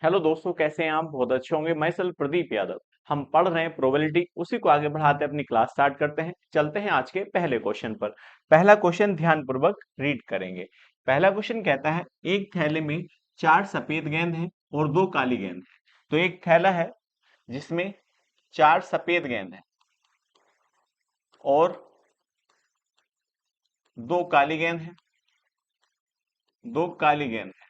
Hello दोस्तों, कैसे हैं आप? बहुत अच्छे होंगे। मैं सल प्रदीप यादव। हम पढ़ रहे हैं प्रोबेबिलिटी, उसी को आगे बढ़ाते अपनी क्लास स्टार्ट करते हैं। चलते हैं आज के पहले क्वेश्चन पर। पहला क्वेश्चन ध्यानपूर्वक रीड करेंगे। पहला क्वेश्चन कहता है, एक थैले में 4 सफेद गेंद हैं और 2 काली गेंद हैं। तो एक थैला है जिसमें 4 सफेद गेंद हैं और 2 काली गेंद हैं। 2 काली गेंद हैं।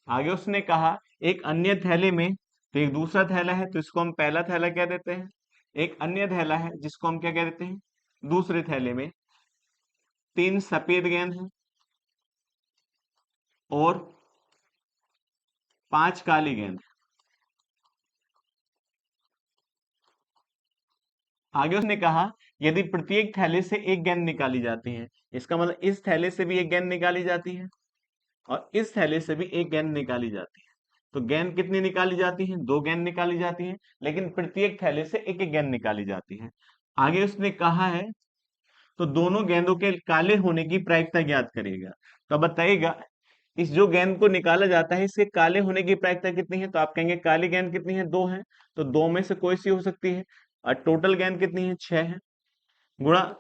आगे उसने कहा, एक अन्य थैले में, तो एक दूसरा थैला है तो इसको हम पहला थैला कह देते हैं। एक अन्य थैला है जिसको हम क्या कह देते हैं, दूसरे थैले में 3 सफेद गेंद हैं और 5 काली गेंद। आगे उसने कहा, यदि प्रत्येक थैले से एक गेंद निकाली जाती है, इसका मतलब इस थैले से भी एक गेंद निकाली जाती है और इस थैले से भी एक गेंद निकाली जाती है। तो गेंद कितनी निकाली जाती है? 2 गेंद निकाली जाती है, लेकिन प्रत्येक थैले से एक एक गेंद निकाली जाती है। आगे उसने कहा है, तो दोनों गेंदों के काले होने की प्रायिकता ज्ञात करिएगा। तो अब बताइएगा, इस जो गेंद को निकाला जाता है इसके काले होने की प्रायिकता कितनी है? तो आप कहेंगे काली गेंद कितनी है? 2 है। तो 2 में से कोई सी हो सकती है। और टोटल गेंद कितनी है? 6 है। गुणा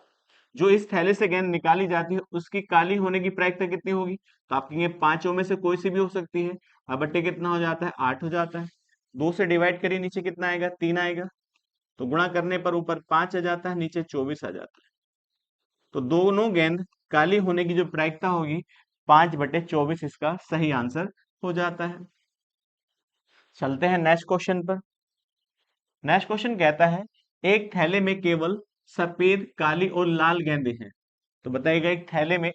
जो इस थैले से गेंद निकाली जाती है उसकी काली होने की प्रायिकता कितनी होगी? तो आप कहेंगे 5 में से कोई सी भी हो सकती है। अब बट्टे कितना हो जाता है? 8 हो जाता है। 2 से डिवाइड करिए, नीचे कितना आएगा? 3 आएगा। तो गुणा करने पर ऊपर 5 आ जाता है, नीचे 24 आ जाता है। तो दोनों गेंद काली होने की जो प्रायिकता होगी 5/24, इसका सही आंसर हो जाता है। चलते हैं नेक्स्ट क्वेश्चन पर। नेक्स्ट क्वेश्चन कहता है, एक थैले में केवल सफेद, काली और लाल गेंदें हैं। तो बताइएगा, एक थैले में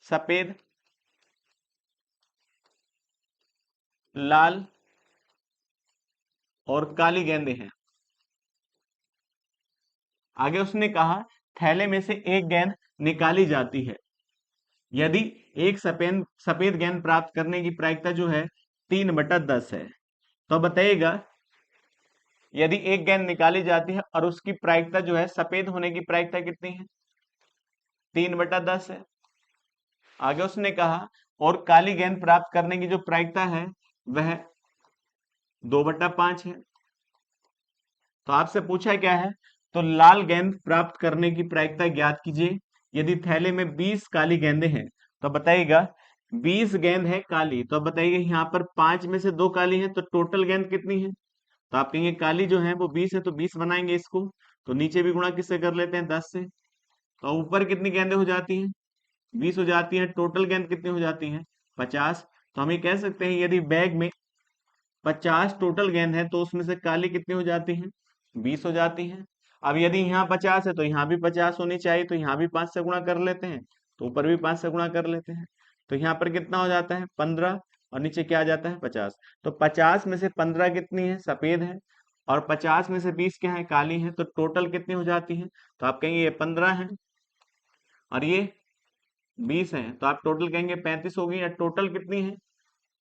सफेद, लाल और काली गेंदें हैं। आगे उसने कहा, थैले में से एक गेंद निकाली जाती है यदि एक सफेद सफेद गेंद प्राप्त करने की प्रायिकता जो है 3/10 है। तो बताइएगा, यदि एक गेंद निकाली जाती है और उसकी प्रायिकता जो है, सफेद होने की प्रायिकता कितनी है? 3/10 है। आगे उसने कहा, और काली गेंद प्राप्त करने की जो प्रायिकता है वह 2/5 है। तो आपसे पूछा क्या है, तो लाल गेंद प्राप्त करने की प्रायिकता ज्ञात कीजिए यदि थैले में 20 काली गेंदें हैं। तो बताइएगा, 20 गेंद है काली, तो अब बताइए यहाँ पर 5 में से 2 काली है, तो टोटल गेंद कितनी है? तो आप कहेंगे काली जो है वो 20 है, तो 20 बनाएंगे इसको। तो नीचे भी गुणा किससे कर लेते हैं? 10 से। तो ऊपर कितनी गेंदें हो जाती हैं? 20 हो जाती हैं। टोटल गेंद कितनी हो जाती हैं? 50। तो हम ये कह सकते हैं, यदि बैग में 50 टोटल गेंद है तो उसमें से काली कितनी हो जाती हैं? 20 हो जाती हैं। अब यदि यहाँ 50 है तो यहाँ भी 50 होनी चाहिए, तो यहाँ भी 5 से गुणा कर लेते हैं, तो ऊपर भी 5 से गुणा कर लेते हैं। तो यहाँ पर कितना हो जाता है? 15। और नीचे क्या आ जाता है? 50। तो 50 में से 15 कितनी है? सफेद है। और 50 में से 20 क्या है? काली है। तो टोटल कितनी हो जाती है? तो आप कहेंगे ये 15 है और ये 20 है, तो आप टोटल कहेंगे 35 होगी। या टोटल कितनी है?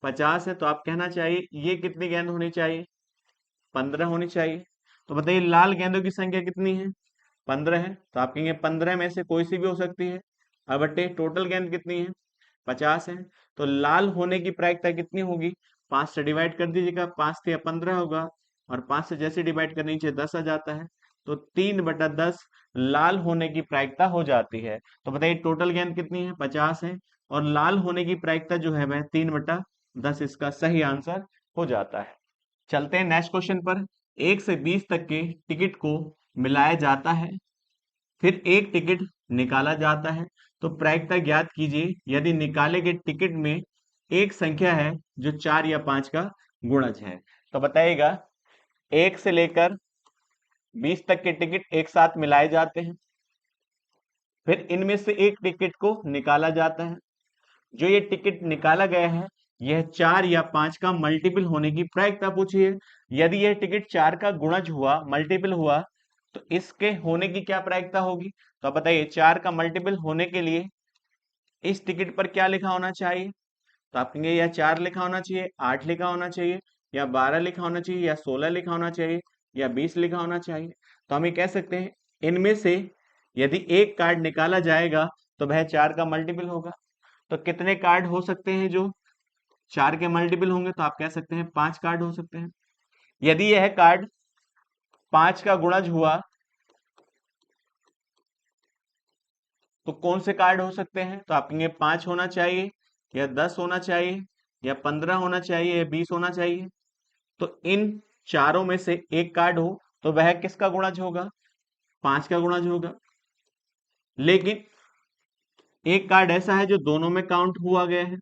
50 है, तो आप कहना चाहिए ये कितनी गेंद होनी चाहिए? 15 होनी चाहिए। तो बताइए, लाल गेंदों की संख्या कितनी है? 15 है। तो आप कहेंगे 15 में से कोई सी भी हो सकती है। अब बट्टे टोटल गेंद कितनी है? 50 है। तो लाल होने की प्रायिकता कितनी होगी? 5 से डिवाइड कर दीजिएगा, 5 से 15 होगा और 5 से जैसे डिवाइड करने नीचे 10 आ जाता है। तो 3/10 लाल होने की प्रायिकता हो जाती है। तो बताइए, टोटल गेंद कितनी है? 50 है और लाल होने की प्रायिकता जो है वह 3/10, इसका सही आंसर हो जाता है। चलते हैं नेक्स्ट क्वेश्चन पर। 1 से 20 तक के टिकट को मिलाया जाता है, फिर एक टिकट निकाला जाता है। तो प्रायिकता ज्ञात कीजिए यदि निकाले गए टिकट में एक संख्या है जो 4 या 5 का गुणज है। तो बताइएगा, 1 से लेकर 20 तक के टिकट एक साथ मिलाए जाते हैं, फिर इनमें से एक टिकट को निकाला जाता है। जो ये टिकट निकाला गया है यह 4 या 5 का मल्टीपल होने की प्रायिकता पूछी है। यदि यह टिकट 4 का गुणज हुआ, मल्टीपल हुआ, तो इसके होने की क्या प्रायिकता होगी? तो आप बताइए, 4 का मल्टीपल होने के लिए इस टिकट पर क्या लिखा होना चाहिए? तो आप कहेंगे या 4 लिखा होना चाहिए, 8 लिखा होना चाहिए, या 12 लिखा होना चाहिए, या 16 लिखा होना चाहिए, या 20 लिखा होना चाहिए। तो हम ये कह सकते हैं, इनमें से यदि एक कार्ड निकाला जाएगा तो वह 4 का मल्टीपल होगा। तो कितने कार्ड हो सकते हैं जो 4 के मल्टीपल होंगे तो आप कह सकते हैं 5 कार्ड हो सकते हैं। यदि यह कार्ड 5 का गुणज हुआ तो कौन से कार्ड हो सकते हैं? तो आप कहेंगे 5 होना चाहिए, या 10 होना चाहिए, या 15 होना चाहिए, या 20 होना चाहिए। तो इन चारों में से एक कार्ड हो तो वह किसका गुणज होगा? 5 का गुणज होगा। लेकिन एक कार्ड ऐसा है जो दोनों में काउंट हुआ गया है,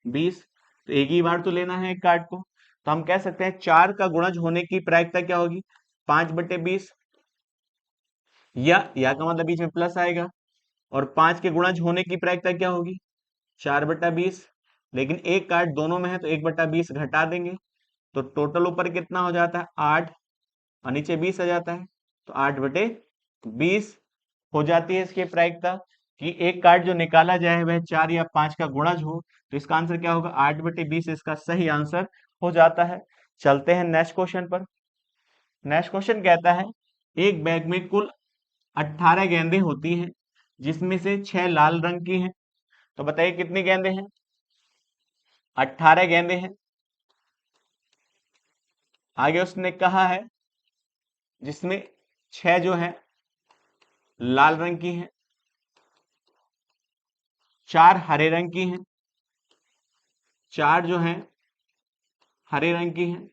20, तो एक ही बार तो लेना है एक कार्ड को। तो हम कह सकते हैं 4 का गुणज होने की प्रायिकता क्या होगी? 5/20, या का मतलब बीच में प्लस आएगा, और 5 के गुणज होने की प्रायिकता क्या होगी? 4/20। लेकिन एक कार्ड दोनों में है तो 1/20 घटा देंगे, तो टोटल ऊपर कितना हो जाता है? 8, और नीचे 20 आ जाता है, तो 8/20 हो जाती है इसकी प्रायिकता कि एक कार्ड जो निकाला जाए वह 4 या 5 का गुणज हो। तो इसका आंसर क्या होगा? 8/20 इसका सही आंसर हो जाता है। चलते हैं नेक्स्ट क्वेश्चन पर। नेक्स्ट क्वेश्चन कहता है एक बैग में कुल 18 गेंदें होती हैं जिसमें से 6 लाल रंग की हैं। तो बताइए कितनी गेंदें हैं? 18 गेंदें हैं। आगे उसने कहा है जिसमें 6 जो है लाल रंग की हैं, 4 हरे रंग की हैं, 4 जो हैं हरे रंग की हैं।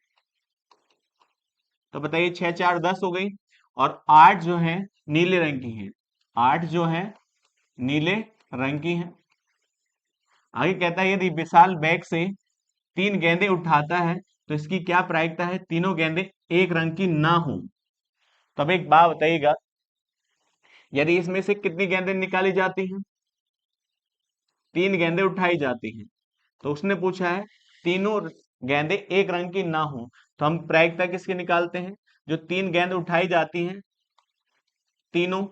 तो बताइए 6 4 10 हो गई, और 8 जो है नीले रंग की हैं। 8 जो है नीले रंग की हैं। आगे कहता है यदि विशाल बैग से 3 गेंदें उठाता है तो इसकी क्या प्रायिकता है? तीनों गेंदें एक रंग की ना हो। तो अब एक बात बताइएगा, यदि इसमें से कितनी गेंदें निकाली जाती हैं? 3 गेंदें उठाई जाती हैं। तो उसने पूछा है तीनों गेंदें एक रंग की ना हो, तो हम प्रायिकता किसकी निकालते हैं? जो 3 गेंद उठाई जाती हैं तीनों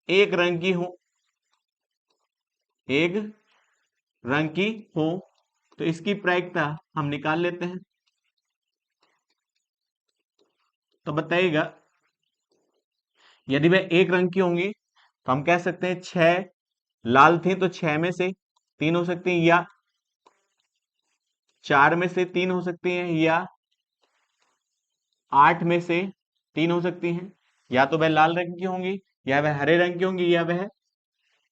एक रंग की हो, एक रंग की हो, तो इसकी प्रायिकता हम निकाल लेते हैं। तो बताइएगा यदि वह एक रंग की होंगी तो हम कह सकते हैं 6 लाल थी तो 6 में से 3 हो सकती हैं, या 4 में से 3 हो सकती हैं, या 8 में से 3 हो सकती हैं। या तो वह लाल रंग की होंगी, या वह हरे रंग की होंगी, या वह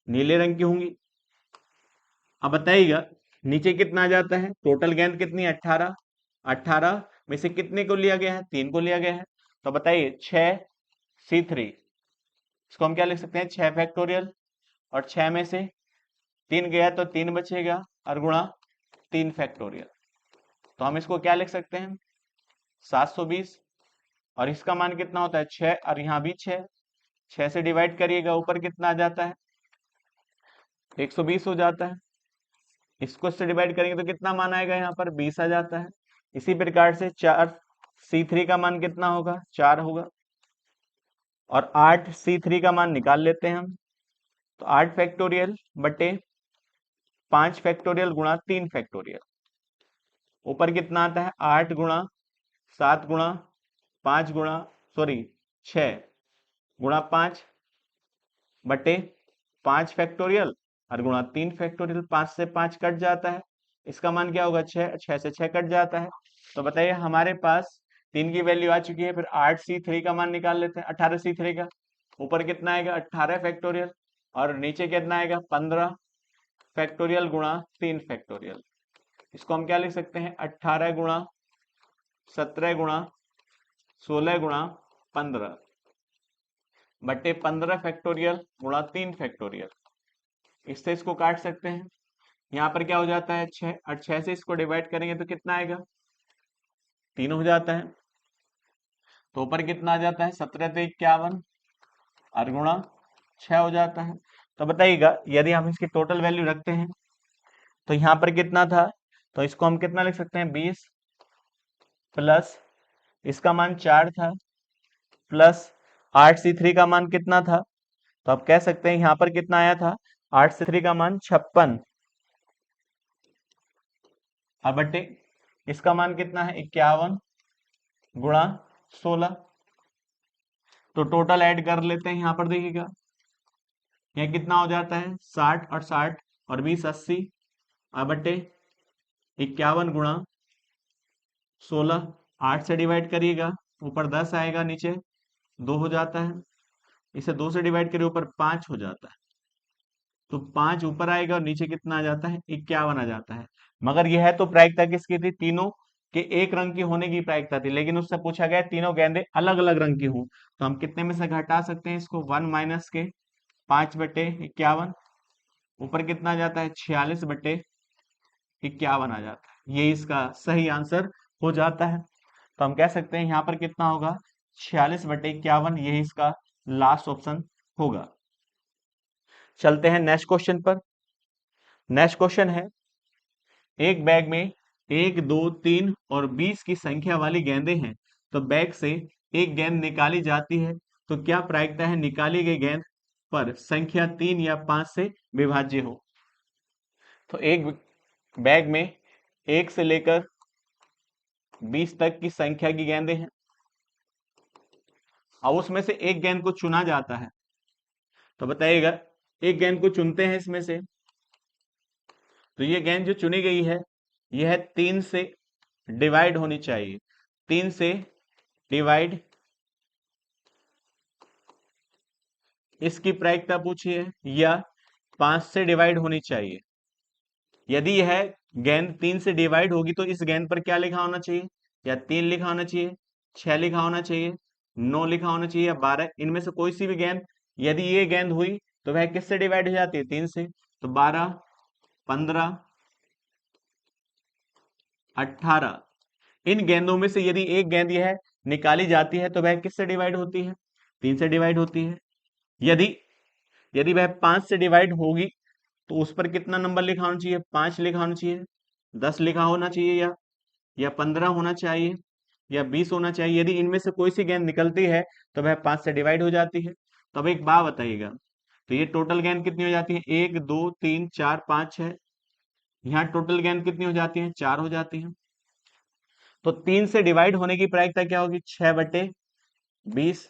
नीले रंग की होंगी। अब बताइएगा नीचे कितना आ जाता है? टोटल गेंद कितनी? 18। 18 में से कितने को लिया गया है? 3 को लिया गया है। तो बताइए 6C3, इसको हम क्या लिख सकते हैं? 6 फैक्टोरियल, और 6 में से 3 गया तो 3 बचेगा, और गुणा 3 फैक्टोरियल। तो हम इसको क्या लिख सकते हैं? 720। और इसका मान कितना होता है? 6, और यहाँ भी 6। 6 से डिवाइड करिएगा, ऊपर कितना आ जाता है? 120 हो जाता है। इसको इससे डिवाइड करेंगे तो कितना मान आएगा? यहाँ पर 20 आ जाता है। इसी प्रकार से 4C3 का मान कितना होगा? 4 होगा, और 8C3 का मान निकाल लेते हैं हम। तो 8 फैक्टोरियल बटे 5 फैक्टोरियल गुणा 3 फैक्टोरियल, ऊपर कितना आता है? 8 गुणा 7 गुणा 5 गुणा, सॉरी 6 गुणा 5 बटे 5 फैक्टोरियल, और गुणा 3 फैक्टोरियल। 5 से 5 कट जाता है, इसका मान क्या होगा? 6। 6 से 6 कट जाता है। तो बताइए हमारे पास 3 की वैल्यू आ चुकी है। फिर 8C3 का मान निकाल लेते हैं, 18C3 का। ऊपर कितना आएगा? 18 फैक्टोरियल, और नीचे कितना आएगा? 15 फैक्टोरियल गुणा 3 फैक्टोरियल। इसको हम क्या लिख सकते हैं? 18 गुणा 17 गुणा 16 गुणा 15 बटे 15 फैक्टोरियल गुणा 3 फैक्टोरियल। इससे इसको काट सकते हैं। यहाँ पर क्या हो जाता है? 6, और 6 से इसको डिवाइड करेंगे तो कितना आएगा? 3 हो जाता है। तो ऊपर कितना आ जाता है? 17 तो 51, और गुणा 6 हो जाता है। तो बताइएगा यदि हम इसकी टोटल वैल्यू रखते हैं तो यहाँ पर कितना था? तो इसको हम कितना लिख सकते हैं? 20 प्लस इसका मान 4 था, प्लस 8C3 का मान कितना था? तो आप कह सकते हैं यहाँ पर कितना आया था? 8C3 का मान 56, और बटे इसका मान कितना है? 51 गुणा 16। तो टोटल ऐड कर लेते हैं। यहाँ पर देखिएगा यह कितना हो जाता है? 60 और 60 और 20 80, बटे 51 गुणा 16, 8 से डिवाइड करिएगा, ऊपर 10 आएगा, नीचे 2 हो जाता है। इसे 2 से डिवाइड करिए, ऊपर 5 हो जाता है। तो 5 ऊपर आएगा और नीचे कितना आ जाता है, 51 आ जाता है। मगर यह तो प्रायिकता किसकी थी, तीनों के एक रंग की होने की प्रायिकता थी, लेकिन उससे पूछा गया तीनों गेंदें अलग अलग रंग की हों, तो हम कितने में से घटा सकते हैं इसको, 1 माइनस के 5 बटे 51, ऊपर कितना आ जाता है, 46 बटे 51 आ जाता है। ये इसका सही आंसर हो जाता है। तो हम कह सकते हैं यहाँ पर कितना होगा, 46 बटे 51, यही इसका लास्ट ऑप्शन होगा। चलते हैं नेक्स्ट क्वेश्चन पर। नेक्स्ट क्वेश्चन है, एक बैग में 1, 2, 3 और 20 की संख्या वाली गेंदें हैं, तो बैग से एक गेंद निकाली जाती है, तो क्या प्रायिकता है निकाली गई गेंद पर संख्या 3 या 5 से विभाज्य हो। तो एक बैग में 1 से लेकर 20 तक की संख्या की गेंदें हैं, और उसमें से एक गेंद को चुना जाता है। तो बताइएगा, एक गेंद को चुनते हैं इसमें से, तो ये गेंद जो चुनी गई है यह 3 से डिवाइड होनी चाहिए। 3 से डिवाइड, इसकी प्रायिकता पूछी है, या 5 से डिवाइड होनी चाहिए। यदि यह गेंद 3 से डिवाइड होगी तो इस गेंद पर क्या लिखा होना चाहिए, या 3 लिखा होना चाहिए, 6 लिखा होना चाहिए, 9 लिखा होना चाहिए, या 12, इनमें से कोई सी भी गेंद, यदि ये गेंद हुई तो वह किससे डिवाइड हो जाती है, 3 से। तो 12, 15, 18, इन गेंदों में से यदि एक गेंद यह निकाली जाती है तो वह किससे डिवाइड होती है, 3 से डिवाइड होती है। यदि यदि वह 5 से डिवाइड होगी तो उस पर कितना नंबर लिखा होना चाहिए, 5 लिखा होना चाहिए, 10 लिखा होना चाहिए, या 15 होना चाहिए, या 20 होना चाहिए। यदि इनमें से कोई सी गेंद निकलती है तो वह 5 से डिवाइड हो जाती है। तो अब एक बात बताइएगा, तो ये टोटल गेंद कितनी हो जाती है, 1, 2, 3, 4, 5, 6, यहाँ टोटल गेंद कितनी हो जाती है, 4 हो जाती है। तो 3 से डिवाइड होने की प्रायिकता क्या होगी, 6/20,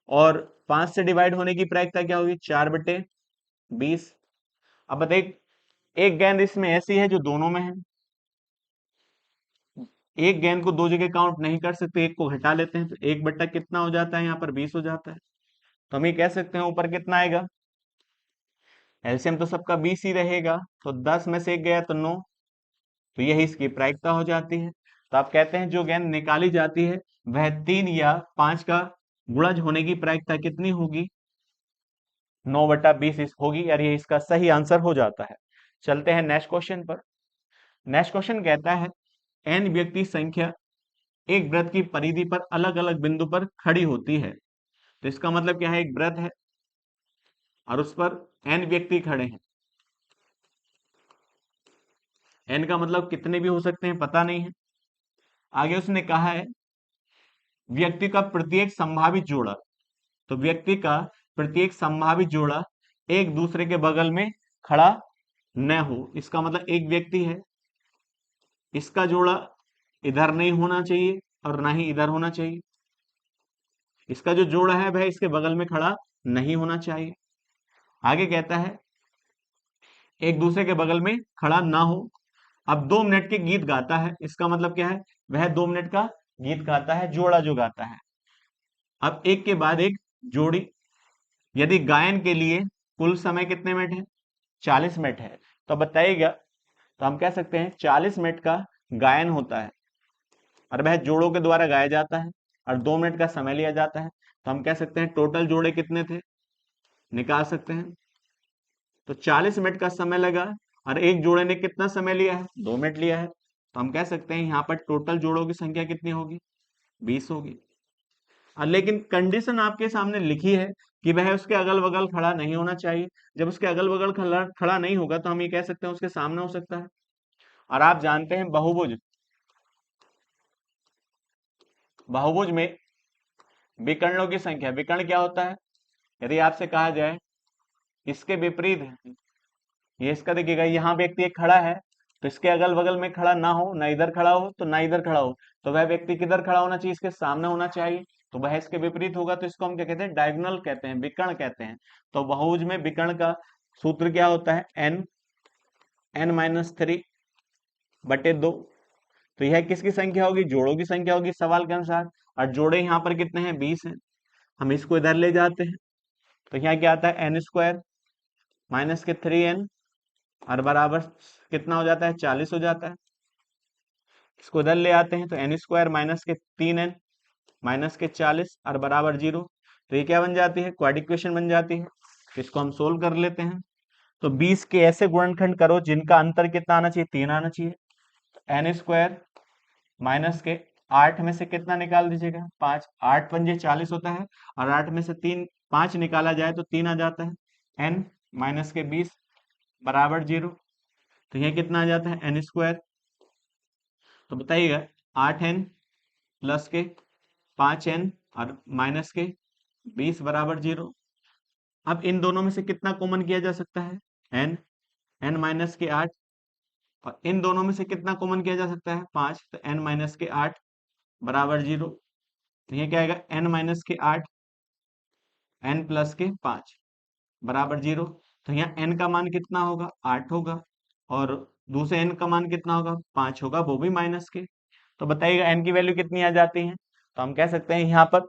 और 5 से डिवाइड होने की प्रायिकता क्या होगी, 4/20। अब बताइए, एक गेंद इसमें ऐसी है जो दोनों में है, एक गेंद को दो जगह काउंट नहीं कर सकते, एक को घटा लेते हैं, तो 1 बट्टा कितना हो जाता है, यहाँ पर 20 हो जाता है। तो हम ये कह सकते हैं ऊपर कितना आएगा, एलसीएम तो सबका 20 ही रहेगा, तो 10 में से एक गया तो 9, तो यही इसकी प्रायिकता हो जाती है। तो आप कहते हैं जो गेंद निकाली जाती है वह 3 या 5 का गुणज होने की प्रायिकता कितनी होगी, 9/20 होगी, और ये इसका सही आंसर हो जाता है। चलते हैं नेक्स्ट क्वेश्चन पर। नेक्स्ट क्वेश्चन कहता है, n व्यक्ति संख्या एक वृत्त की परिधि पर अलग अलग बिंदु पर खड़ी होती है। तो इसका मतलब क्या है, एक वृत्त है और उस पर n व्यक्ति खड़े हैं। n का मतलब कितने भी हो सकते हैं पता नहीं है। आगे उसने कहा है, व्यक्ति का प्रत्येक संभावित जोड़ा, तो व्यक्ति का प्रत्येक संभावित जोड़ा एक दूसरे के बगल में खड़ा न हो। इसका मतलब एक व्यक्ति है, इसका जोड़ा इधर नहीं होना चाहिए और ना ही इधर होना चाहिए, इसका जो जोड़ा है वह इसके बगल में खड़ा नहीं होना चाहिए। आगे कहता है, एक दूसरे के बगल में खड़ा ना हो। अब 2 मिनट के गीत गाता है, इसका मतलब क्या है, वह 2 मिनट का गीत गाता है, जोड़ा जो गाता है। अब एक के बाद एक जोड़ी, यदि गायन के लिए कुल समय कितने मिनट है, 40 मिनट है। तो बताइएगा, तो हम कह सकते हैं 40 मिनट का गायन होता है और वह जोड़ों के द्वारा गाया जाता है, और 2 मिनट का समय लिया जाता है। तो हम कह सकते हैं टोटल जोड़े कितने थे, निकाल सकते हैं। तो 40 मिनट का समय लगा और एक जोड़े ने कितना समय लिया है, 2 मिनट लिया है। तो हम कह सकते हैं यहाँ पर टोटल जोड़ों की संख्या कितनी होगी, 20 होगी। लेकिन कंडीशन आपके सामने लिखी है कि वह उसके अगल बगल खड़ा नहीं होना चाहिए। जब उसके अगल बगल खड़ा खड़ा नहीं होगा तो हम ये कह सकते हैं उसके सामने हो सकता है। और आप जानते हैं बहुभुज, बहुभुज में विकर्णों की संख्या, विकर्ण क्या होता है, यदि आपसे कहा जाए इसके विपरीत है, ये इसका देखिएगा, यहाँ व्यक्ति एक खड़ा है, तो इसके अगल बगल में खड़ा ना हो, ना इधर खड़ा हो तो ना इधर खड़ा हो, तो वह व्यक्ति किधर खड़ा होना चाहिए, इसके सामने होना चाहिए। तो वह इसके विपरीत होगा, तो इसको हम क्या कहते हैं, डायगोनल कहते हैं, विकर्ण कहते हैं। तो बहुभुज में विकर्ण का सूत्र क्या होता है, n n-3/2। तो यह किसकी संख्या होगी? जोड़ों की संख्या होगी सवाल के अनुसार। और जोड़े यहाँ पर कितने हैं? 20 हैं। हम इसको इधर ले जाते हैं तो यहाँ क्या आता है? n² माइनस के 3n और बराबर कितना हो जाता है? 40 हो जाता है। इसको इधर ले आते हैं तो n² माइनस के 3n माइनस के 40 और बराबर 0। तो ये क्या बन जाती है? क्वाड इक्वेशन बन जाती है। तो इसको हम सोल्व कर लेते हैं। तो 20 के ऐसे गुणनखंड करो जिनका अंतर कितना आना चाहिए? 3 आना चाहिए। n² माइनस के 8 में से कितना निकाल दीजिएगा? 5। 8 पंजे 40 होता है और 8 में से 5 निकाला जाए तो 3 आ जाता है। n माइनस के 20 बराबर 0। तो यह कितना आ जाता है? n²। तो बताइएगा 8n प्लस के 5n और माइनस के 20 बराबर 0। अब इन दोनों में से कितना कॉमन किया जा सकता है? n माइनस के 8। और इन दोनों में से कितना कॉमन किया जा सकता है? 5। तो n माइनस के 8 बराबर 0। तो ये क्या आएगा? n माइनस के 8 n प्लस के 5 बराबर 0। तो यहाँ n का मान कितना होगा? 8 होगा। और दूसरे n का मान कितना होगा? 5 होगा, वो भी माइनस के। तो बताइएगा n की वैल्यू कितनी आ जाती है? तो हम कह सकते हैं यहाँ पर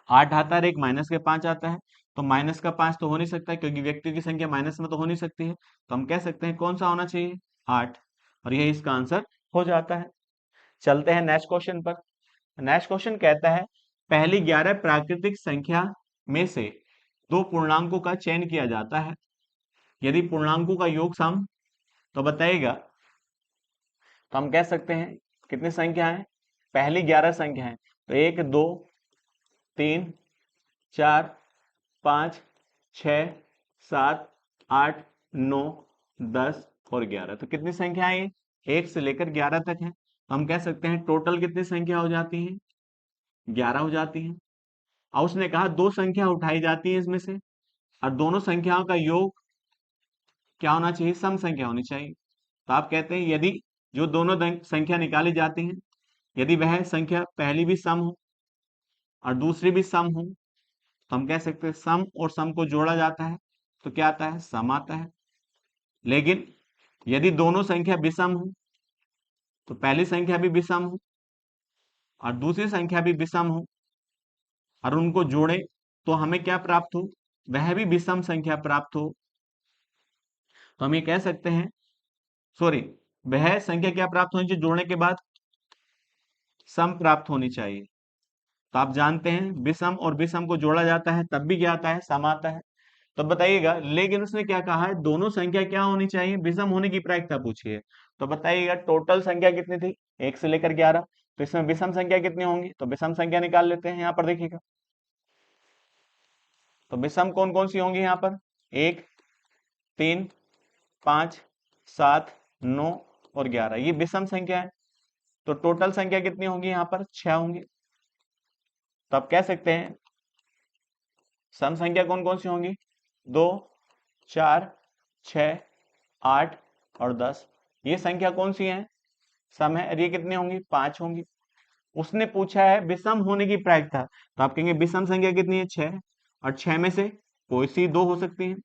8 आता है, एक माइनस के 5 आता है। तो माइनस का 5 तो हो नहीं सकता क्योंकि व्यक्तियों की संख्या माइनस में तो हो नहीं सकती है। तो हम कह सकते हैं कौन सा होना चाहिए? 8। और यही इसका आंसर हो जाता है। चलते हैं नेक्स्ट क्वेश्चन पर। नेक्स्ट क्वेश्चन कहता है पहली 11 प्राकृतिक संख्या में से दो पूर्णांकों का चयन किया जाता है, यदि पूर्णांकों का योग सम। तो बताइएगा। तो हम कह सकते हैं कितनी संख्या है? पहली 11 संख्या है। तो 1 2 3 4 5 6 7 8 9 10 और 11। तो कितनी संख्या है ये? 1 से लेकर 11 तक है। तो हम कह सकते हैं टोटल कितनी संख्या हो जाती है? 11 हो जाती है। और उसने कहा दो संख्या उठाई जाती है इसमें से और दोनों संख्याओं का योग क्या होना चाहिए? सम संख्या होनी चाहिए। तो आप कहते हैं यदि जो दोनों संख्या निकाली जाती हैं, यदि वह संख्या पहली भी सम हो और दूसरी भी सम हो, तो हम कह सकते हैं सम और सम को जोड़ा जाता है तो क्या आता है? सम आता है। लेकिन यदि दोनों संख्या विषम हो, तो पहली संख्या भी विषम हो और दूसरी संख्या भी विषम हो और उनको जोड़े तो हमें क्या प्राप्त हो? वह भी विषम संख्या प्राप्त हो। तो हम ये कह सकते हैं, सॉरी, वह संख्या क्या प्राप्त होनी चाहिए? जोड़ने के बाद सम प्राप्त होनी चाहिए। तो आप जानते हैं विषम और विषम को जोड़ा जाता है तब भी क्या आता है? सम आता है। तो बताइएगा, लेकिन उसने क्या कहा है? दोनों संख्या क्या होनी चाहिए? विषम होने की प्रायिकता पूछी है। तो बताइएगा टोटल संख्या कितनी थी? 1 से लेकर 11। तो इसमें विषम संख्या कितनी होंगी? तो विषम संख्या निकाल लेते हैं। यहाँ पर देखिएगा, तो विषम कौन कौन सी होंगी यहाँ पर? 1 3 5 7 9 और 11, ये विषम संख्या है। तो टोटल संख्या कितनी होंगी? यहाँ पर 6 होंगी। तो आप कह सकते हैं सम संख्या कौन कौन सी होंगी? 2 4 6 8 और 10। ये संख्या कौन सी है? सम है। और ये कितनी होंगी? 5 होंगी। उसने पूछा है विषम होने की प्रायिकता, तो आप कहेंगे विषम संख्या कितनी है? 6। और 6 में से कोई सी दो हो सकती है।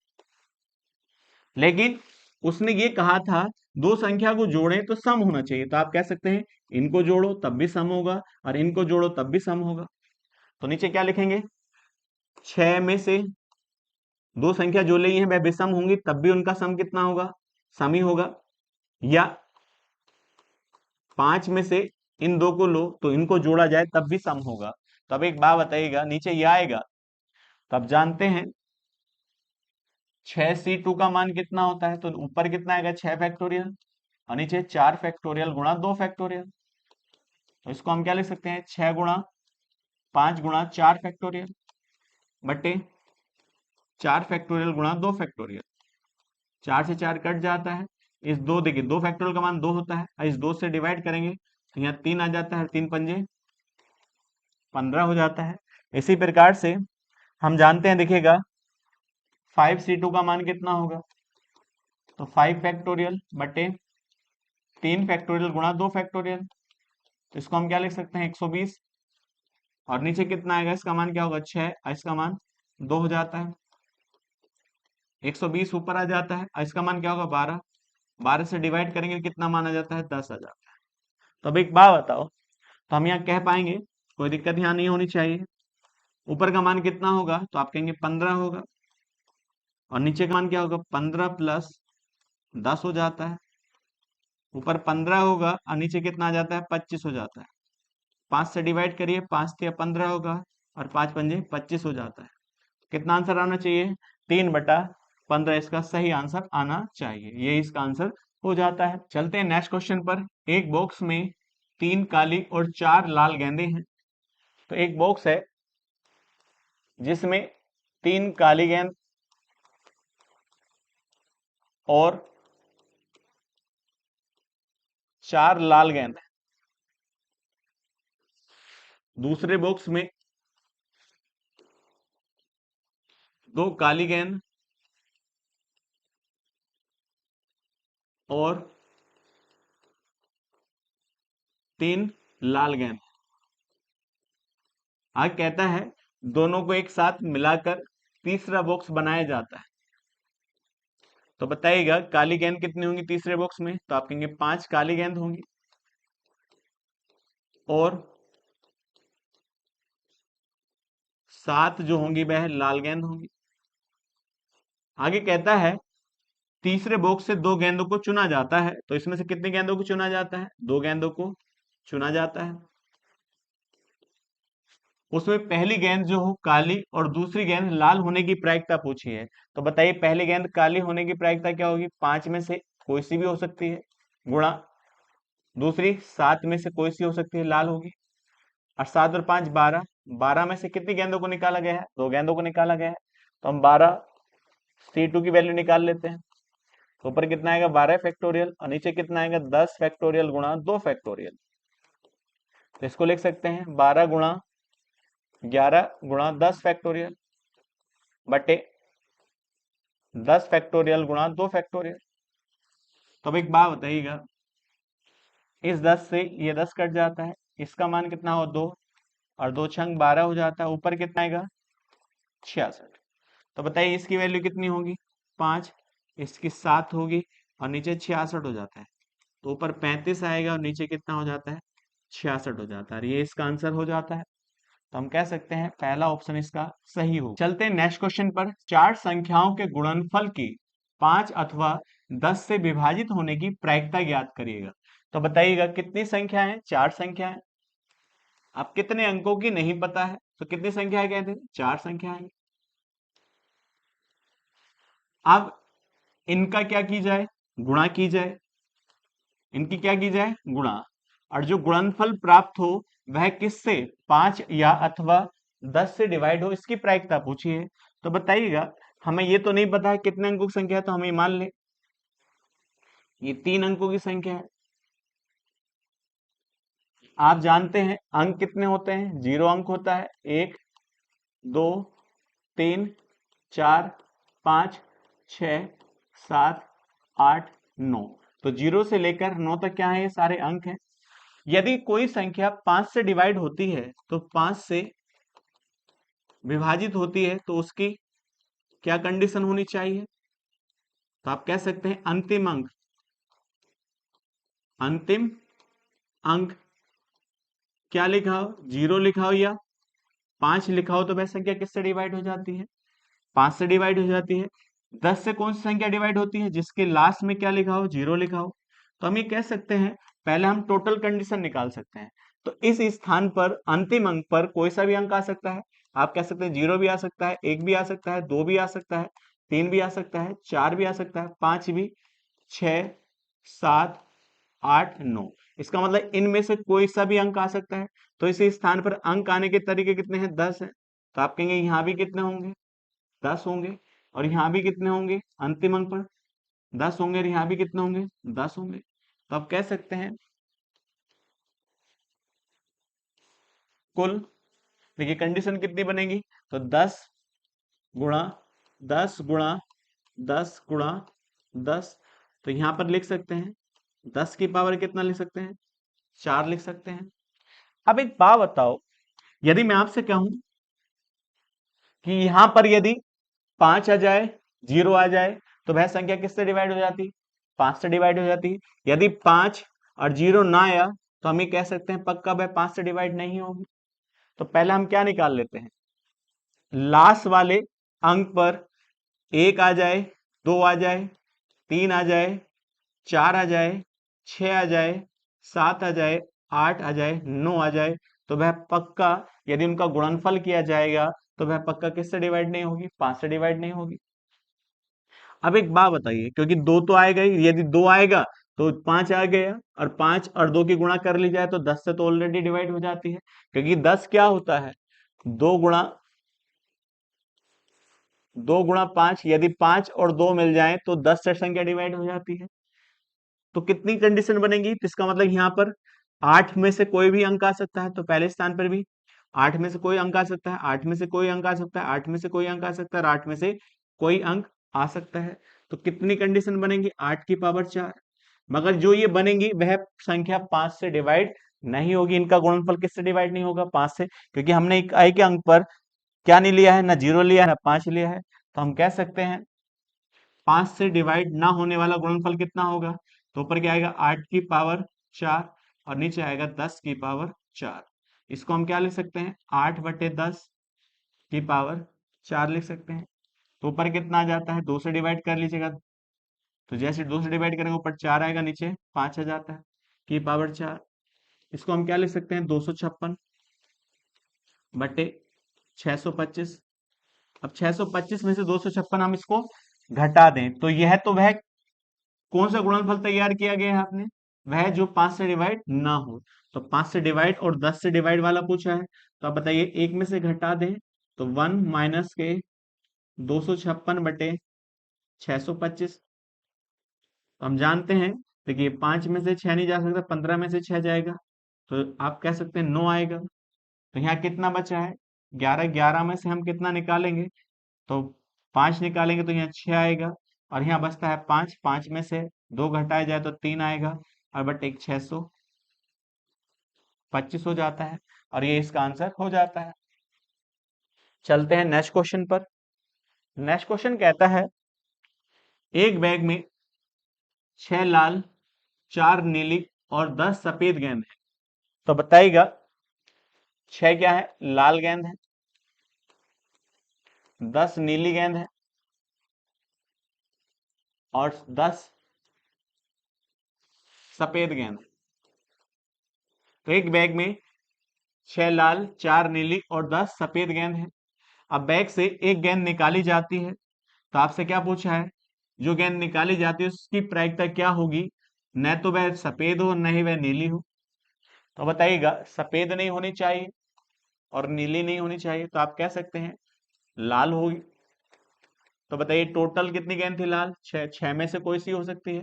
लेकिन उसने ये कहा था दो संख्या को जोड़ें तो सम होना चाहिए। तो आप कह सकते हैं इनको जोड़ो तब भी सम होगा और इनको जोड़ो तब भी सम होगा। तो नीचे क्या लिखेंगे? 6 में से दो संख्या जो ली है वह विषम होंगी तब भी उनका सम कितना होगा? सम ही होगा। या 5 में से इन दो को लो तो इनको जोड़ा जाए तब भी सम होगा। तो अब एक बात बताइएगा, नीचे ये आएगा तो आप जानते हैं 6c2 का मान कितना होता है? तो ऊपर कितना आएगा? 6 फैक्टोरियल और नीचे 4 फैक्टोरियल गुणा 2 फैक्टोरियल। तो इसको हम क्या लिख सकते हैं? 6 गुणा 5 गुणा 4 फैक्टोरियल बटे 4 फैक्टोरियल गुणा 2 फैक्टोरियल। 4 से 4 कट जाता है। इस दो, देखिए 2 फैक्टोरियल का मान 2 होता है और इस 2 से डिवाइड करेंगे तो यहाँ 3 आ जाता है। 3 पंजे 15 हो जाता है। इसी प्रकार से हम जानते हैं, देखिएगा 5c2 का मान कितना होगा? तो 5 फैक्टोरियल बटे 3 फैक्टोरियल गुणा 2 फैक्टोरियल। तो इसको हम क्या लिख सकते हैं? 120। और नीचे कितना आएगा? इसका मान क्या होगा? 6 और इसका मान 2 हो जाता है। 120 ऊपर आ जाता है और इसका मान क्या होगा? 12। 12 से डिवाइड करेंगे कितना मान आ जाता है, 10 आ जाता है। तो अब एक बात बताओ, तो हम यहाँ कह पाएंगे, कोई दिक्कत यहाँ नहीं होनी चाहिए। ऊपर का मान कितना होगा, तो आप कहेंगे 15 होगा, और नीचे का मान क्या होगा, 15 प्लस 10 हो जाता है। ऊपर 15 होगा और नीचे कितना आ जाता है, 25 हो जाता है। 5 से डिवाइड करिए, 5 से 15 होगा, और 5 पंजे 25 हो जाता है। कितना आंसर आना चाहिए, 3/15 इसका सही आंसर आना चाहिए। ये इसका आंसर हो जाता है। चलते हैं नेक्स्ट क्वेश्चन पर। एक बॉक्स में 3 काली और 4 लाल गेंदें हैं। तो एक बॉक्स है जिसमें 3 काली गेंद और 4 लाल गेंद है। दूसरे बॉक्स में 2 काली गेंद और 3 लाल गेंद। आगे कहता है दोनों को एक साथ मिलाकर तीसरा बॉक्स बनाया जाता है। तो बताइएगा काली गेंद कितनी होंगी तीसरे बॉक्स में, तो आप कहेंगे 5 काली गेंद होंगी और 7 जो होंगी वह लाल गेंद होंगी। आगे कहता है तीसरे बॉक्स से 2 गेंदों को चुना जाता है। तो इसमें से कितनी गेंदों को चुना जाता है, 2 गेंदों को चुना जाता है। उसमें पहली गेंद जो हो काली और दूसरी गेंद लाल होने की प्रायिकता पूछी है। तो बताइए पहली गेंद काली होने की प्रायिकता क्या होगी, 5 में से कोई सी भी हो सकती है, गुणा दूसरी 7 में से कोई सी हो सकती है, लाल होगी। और 7 और 5 12, 12 में से कितनी गेंदों को निकाला गया है, 2 गेंदों को निकाला गया है। तो हम 12 C2 की वैल्यू निकाल लेते हैं। तो ऊपर कितना आएगा 12 फैक्टोरियल, और नीचे कितना आएगा 10 फैक्टोरियल गुणा 2 फैक्टोरियल। तो इसको लिख सकते हैं 12 गुणा 11 गुणा 10 फैक्टोरियल बटे 10 फैक्टोरियल गुणा 2 फैक्टोरियल। तो अब एक बात बताइएगा, इस 10 से ये 10 कट जाता है, इसका मान कितना हो 2, और 2 छंग 12 हो जाता है। ऊपर कितना आएगा 66। तो बताइए इसकी वैल्यू कितनी होगी 5, इसकी 7 होगी, और नीचे 66 हो जाता है। तो ऊपर 35 आएगा और नीचे कितना हो जाता है 66 हो जाता है। ये इसका आंसर हो जाता है। तो हम कह सकते हैं पहला ऑप्शन इसका सही हो। चलते हैं नेक्स्ट क्वेश्चन पर। 4 संख्याओं के गुणनफल की 5 अथवा 10 से विभाजित होने की प्रायिकता ज्ञात करिएगा। तो बताइएगा कितनी संख्या है, 4 संख्या है। अब कितने अंकों की नहीं पता है, तो कितनी संख्या है कहते हैं, 4 संख्या है। अब इनका क्या की जाए, गुणा की जाए। इनकी क्या की जाए, गुणा। और जो गुणनफल प्राप्त हो वह किससे, 5 या अथवा 10 से डिवाइड हो, इसकी प्रायिकता पूछी है। तो बताइएगा हमें ये तो नहीं पता है कितने अंकों की संख्या है, तो हम ये मान ले ये 3 अंकों की संख्या है। आप जानते हैं अंक कितने होते हैं, 0 अंक होता है, 1 2 3 4 5 6 7 8 9। तो 0 से लेकर 9 तक क्या है, ये सारे अंक हैं। यदि कोई संख्या 5 से डिवाइड होती है, तो 5 से विभाजित होती है, तो उसकी क्या कंडीशन होनी चाहिए, तो आप कह सकते हैं अंतिम अंक, अंतिम अंक क्या लिखा हो, 0 लिखा हो या 5 लिखा हो, तो वह संख्या किससे डिवाइड हो जाती है, 5 से डिवाइड हो जाती है। 10 से कौन सी संख्या डिवाइड होती है, जिसके लास्ट में क्या लिखा हो, 0 लिखा हो। तो हम ये कह सकते हैं पहले हम टोटल कंडीशन निकाल सकते हैं। तो इस स्थान पर अंतिम अंक पर कोई सा भी अंक आ सकता है। आप कह सकते हैं 0 भी आ सकता है, 1 भी आ सकता है, 2 भी आ सकता है, 3 भी आ सकता है, 4 भी आ सकता है, 5 भी, 6 7 8 9। इसका मतलब इनमें से कोई सा भी अंक आ सकता है। तो इस स्थान पर अंक आने के तरीके कितने हैं, 10 है। तो आप कहेंगे यहाँ भी कितने होंगे, 10 होंगे, और यहाँ भी कितने होंगे अंतिम अंक पर 10 होंगे, और यहाँ भी कितने होंगे 10 होंगे। तो आप कह सकते हैं कुल, देखिए कंडीशन कितनी बनेगी, तो 10 गुणा 10 गुणा 10 गुणा 10। तो यहां पर लिख सकते हैं 10 की पावर कितना लिख सकते हैं, 4 लिख सकते हैं। अब एक बात बताओ, यदि मैं आपसे कहूं कि यहां पर यदि 5 आ जाए, 0 आ जाए, तो वह संख्या किससे डिवाइड हो जाती, 5 से डिवाइड हो जाती है। यदि 5 और 0 ना आया तो हम ये कह सकते हैं पक्का वह 5 से डिवाइड नहीं होगी। तो पहले हम क्या निकाल लेते हैं, लास्ट वाले अंक पर 1 आ जाए, 2 आ जाए, 3 आ जाए, 4 आ जाए, 6 आ जाए, 7 आ जाए, 8 आ जाए, 9 आ जाए, तो वह पक्का, यदि उनका गुणनफल किया जाएगा तो वह पक्का किससे डिवाइड नहीं होगी, 5 से डिवाइड नहीं होगी। अब एक बात बताइए, क्योंकि 2 तो आएगा ही, यदि 2 आएगा तो 5 आ गया, और 5 और 2 की गुणा कर ली जाए तो 10 से तो ऑलरेडी डिवाइड हो जाती है, क्योंकि 10 क्या होता है, 2 गुणा 5, यदि 5 और 2 मिल जाए तो 10 से संख्या डिवाइड हो जाती है। तो कितनी कंडीशन बनेगी, तो इसका मतलब यहाँ पर 8 में से कोई भी अंक आ सकता है, तो पहले स्थान पर भी 8 में से कोई अंक आ सकता है, 8 में से कोई अंक आ सकता है, 8 में से कोई अंक आ सकता है, और 8 में से कोई अंक आ सकता है। तो कितनी कंडीशन बनेगी, 8 की पावर 4। मगर जो ये बनेगी वह संख्या 5 से डिवाइड नहीं होगी, इनका गुणनफल किससे डिवाइड नहीं होगा, 5 से, क्योंकि हमने इकाई के अंक पर क्या नहीं लिया है, ना 0 लिया है ना 5 लिया है। तो हम कह सकते हैं 5 से डिवाइड ना होने वाला गुणनफल कितना होगा, तो ऊपर क्या आएगा 8 की पावर 4, और नीचे आएगा 10 की पावर 4। इसको हम क्या लिख सकते हैं, 8/10 की पावर 4 लिख सकते हैं। तो ऊपर कितना आ जाता है, 2 से डिवाइड कर लीजिएगा, तो जैसे 2 से डिवाइड करेंगे ऊपर 4 आएगा, नीचे 5 आ जाता है, की पावर 4। इसको हम क्या लिख सकते हैं, 256/625। अब 625 में से 256 हम इसको घटा दें, तो यह तो वह कौन सा गुणनफल तैयार किया गया है आपने, वह जो 5 से डिवाइड ना हो। तो 5 से डिवाइड और 10 से डिवाइड वाला पूछा है, तो आप बताइए एक में से घटा दें, तो 1 माइनस के 256/625। हम जानते हैं, देखिए 5 में से 6 नहीं जा सकता, 15 में से 6 जाएगा, तो आप कह सकते हैं 9 आएगा। तो यहाँ कितना बचा है, 11, 11 में से हम कितना निकालेंगे, तो 5 निकालेंगे तो यहाँ 6 आएगा, और यहाँ बचता है 5, 5 में से 2 घटाया जाए तो 3 आएगा, और बट एक 625 हो जाता है, और ये इसका आंसर हो जाता है। चलते हैं नेक्स्ट क्वेश्चन पर। नेक्स्ट क्वेश्चन कहता है, एक बैग में 6 लाल, 4 नीली और 10 सफेद गेंद है। तो बताइएगा 6 क्या है, लाल गेंद है, 10 नीली गेंद है, और 10 सफेद गेंद है। तो एक बैग में 6 लाल, 4 नीली और 10 सफेद गेंद है। अब बैग से एक गेंद निकाली जाती है, तो आपसे क्या पूछा है, जो गेंद निकाली जाती है उसकी प्रायिकता क्या होगी, न तो वह सफेद हो न ही वह नीली हो। तो बताइएगा सफेद नहीं होनी चाहिए और नीली नहीं होनी चाहिए, तो आप कह सकते हैं लाल होगी। तो बताइए टोटल कितनी गेंद थी लाल, 6, 6 में से कोई सी हो सकती है,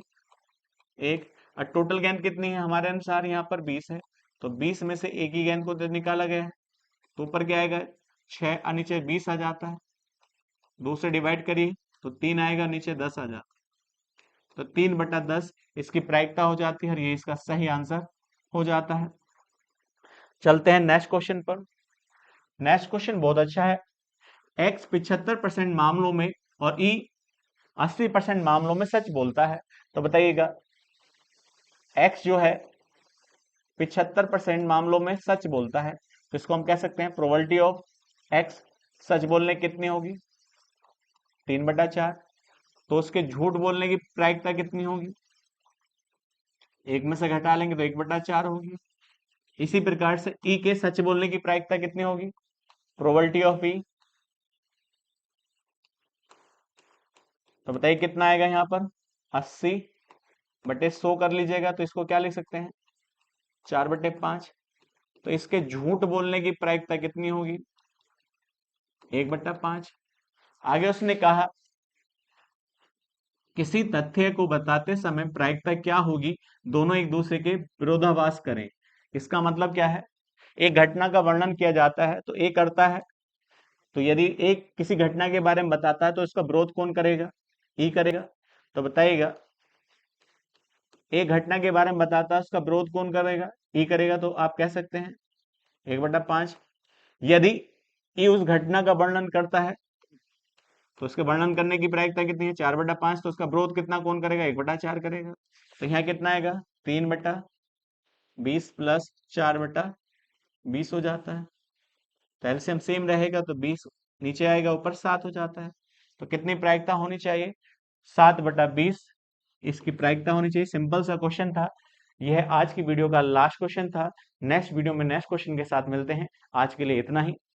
एक। और टोटल गेंद कितनी है हमारे अनुसार यहाँ पर 20 है, तो 20 में से एक ही गेंद को निकाला गया है, तो ऊपर क्या आएगा 6 और नीचे 20 आ जाता है, 2 से डिवाइड करिए तो 3 आएगा, नीचे 10 आ जाता है, तो 3/10 इसकी प्रायिकता हो जाती है, और ये इसका सही आंसर हो जाता है। चलते हैं नेक्स्ट क्वेश्चन पर। नेक्स्ट क्वेश्चन बहुत अच्छा है, x 75% मामलों में और y 80% मामलों में सच बोलता है। तो बताइएगा x जो है 75% मामलों में सच बोलता है, तो इसको हम कह सकते हैं प्रोबेबिलिटी ऑफ x सच बोलने कितनी होगी, 3/4। तो उसके झूठ बोलने की प्रायिकता कितनी होगी, एक में से घटा लेंगे तो 1/4 होगी। इसी प्रकार से ई के सच बोलने की प्रायिकता कितनी होगी, प्रोबेबिलिटी ऑफ ई, तो बताइए कितना आएगा यहाँ पर 80/100 कर लीजिएगा, तो इसको क्या लिख सकते हैं 4/5। तो इसके झूठ बोलने की प्रायिकता कितनी होगी, 1/5। आगे उसने कहा किसी तथ्य को बताते समय प्रायिकता क्या होगी, दोनों एक दूसरे के विरोधाभास करें। इसका मतलब क्या है, एक घटना का वर्णन किया जाता है तो ए करता है, तो यदि एक किसी घटना के बारे में बताता है तो इसका विरोध कौन करेगा, ई करेगा। तो बताइएगा एक घटना के बारे में बताता है उसका विरोध कौन करेगा, ई करेगा, तो आप कह सकते हैं 1/5। यदि ई उस घटना का वर्णन करता है तो उसके वर्णन करने की प्रायिकता कितनी है? 4/5। तो उसका विरोध कितना कौन करेगा? 1/4 करेगा। तो यहाँ कितना आएगा? 3/20 प्लस 4/20 हो जाता है। तो एलसीएम सेम रहेगा तो 20 नीचे आएगा, ऊपर 7 हो जाता है। तो कितनी प्रायिकता होनी चाहिए? 7/20 इसकी प्रायिकता होनी चाहिए। सिंपल सा क्वेश्चन था। यह आज की वीडियो का लास्ट क्वेश्चन था। नेक्स्ट वीडियो में नेक्स्ट क्वेश्चन के साथ मिलते हैं। आज के लिए इतना ही।